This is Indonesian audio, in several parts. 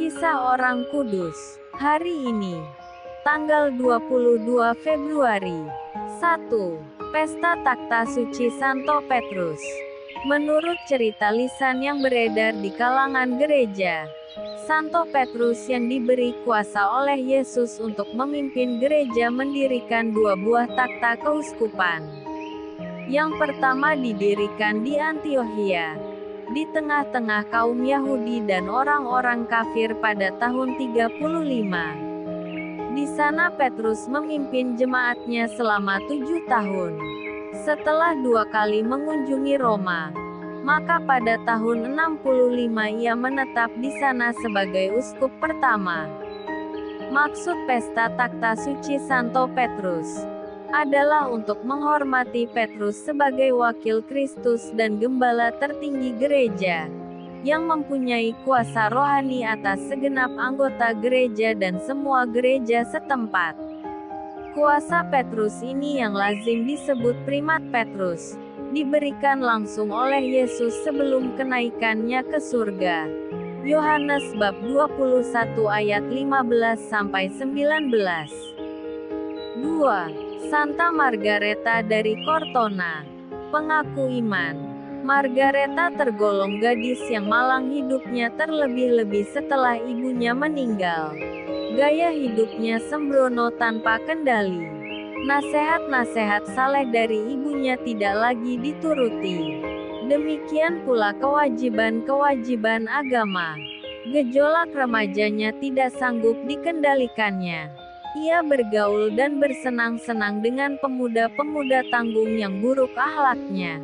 Kisah Orang Kudus. Hari ini, tanggal 22 Februari. 1. Pesta Takhta Suci Santo Petrus. Menurut cerita lisan yang beredar di kalangan gereja, Santo Petrus yang diberi kuasa oleh Yesus untuk memimpin gereja mendirikan dua buah takhta keuskupan. Yang pertama didirikan di Antiokhia, di tengah-tengah kaum Yahudi dan orang-orang kafir pada tahun 35. Di sana Petrus memimpin jemaatnya selama 7 tahun. Setelah 2 kali mengunjungi Roma, maka pada tahun 65 ia menetap di sana sebagai uskup pertama. Maksud pesta takhta suci Santo Petrus adalah untuk menghormati Petrus sebagai wakil Kristus dan gembala tertinggi gereja, yang mempunyai kuasa rohani atas segenap anggota gereja dan semua gereja setempat. Kuasa Petrus ini yang lazim disebut primat Petrus, diberikan langsung oleh Yesus sebelum kenaikannya ke surga. Yohanes bab 21 ayat 15-19. 2. Santa Margareta dari Cortona. Pengaku iman. Margareta tergolong gadis yang malang hidupnya terlebih-lebih setelah ibunya meninggal. Gaya hidupnya sembrono tanpa kendali. Nasihat-nasihat saleh dari ibunya tidak lagi dituruti. Demikian pula kewajiban-kewajiban agama. Gejolak remajanya tidak sanggup dikendalikannya. Ia bergaul dan bersenang-senang dengan pemuda-pemuda tanggung yang buruk akhlaknya.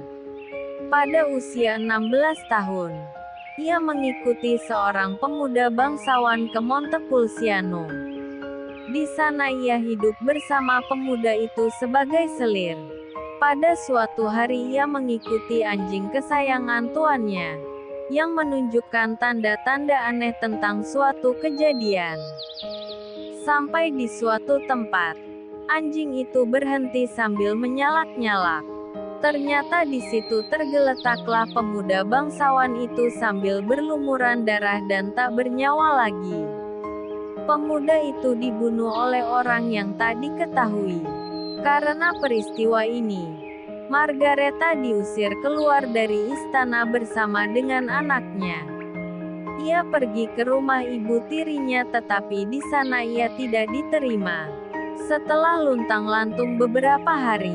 Pada usia 16 tahun, ia mengikuti seorang pemuda bangsawan ke Montepulciano. Di sana ia hidup bersama pemuda itu sebagai selir. Pada suatu hari ia mengikuti anjing kesayangan tuannya, yang menunjukkan tanda-tanda aneh tentang suatu kejadian. Sampai di suatu tempat, anjing itu berhenti sambil menyalak-nyalak. Ternyata di situ tergeletaklah pemuda bangsawan itu sambil berlumuran darah dan tak bernyawa lagi. Pemuda itu dibunuh oleh orang yang tak diketahui. Karena peristiwa ini, Margareta diusir keluar dari istana bersama dengan anaknya. Ia pergi ke rumah ibu tirinya tetapi di sana ia tidak diterima. Setelah luntang-lantung beberapa hari,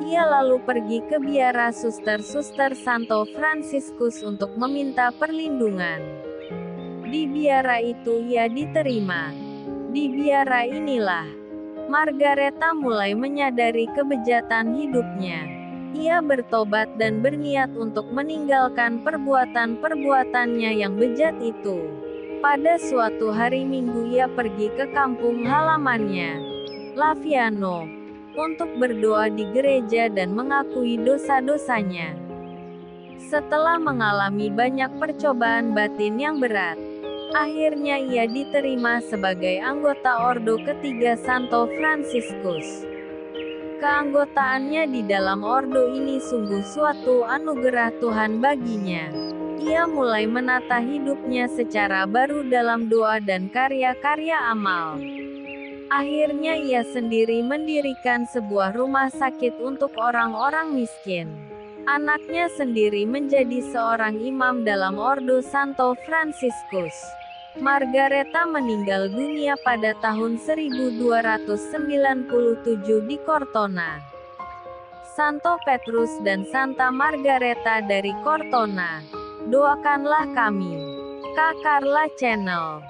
ia lalu pergi ke biara suster-suster Santo Fransiskus untuk meminta perlindungan. Di biara itu ia diterima. Di biara inilah, Margareta mulai menyadari kebejatan hidupnya. Ia bertobat dan berniat untuk meninggalkan perbuatan-perbuatannya yang bejat itu. Pada suatu hari Minggu ia pergi ke kampung halamannya, Laviano, untuk berdoa di gereja dan mengakui dosa-dosanya. Setelah mengalami banyak percobaan batin yang berat, akhirnya ia diterima sebagai anggota ordo ketiga Santo Fransiskus. Keanggotaannya di dalam ordo ini sungguh suatu anugerah Tuhan baginya. Ia mulai menata hidupnya secara baru dalam doa dan karya-karya amal. Akhirnya ia sendiri mendirikan sebuah rumah sakit untuk orang-orang miskin. Anaknya sendiri menjadi seorang imam dalam ordo Santo Fransiskus. Margareta meninggal dunia pada tahun 1297 di Cortona. Santo Petrus dan Santa Margareta dari Cortona, doakanlah kami. Kak Carla Channel.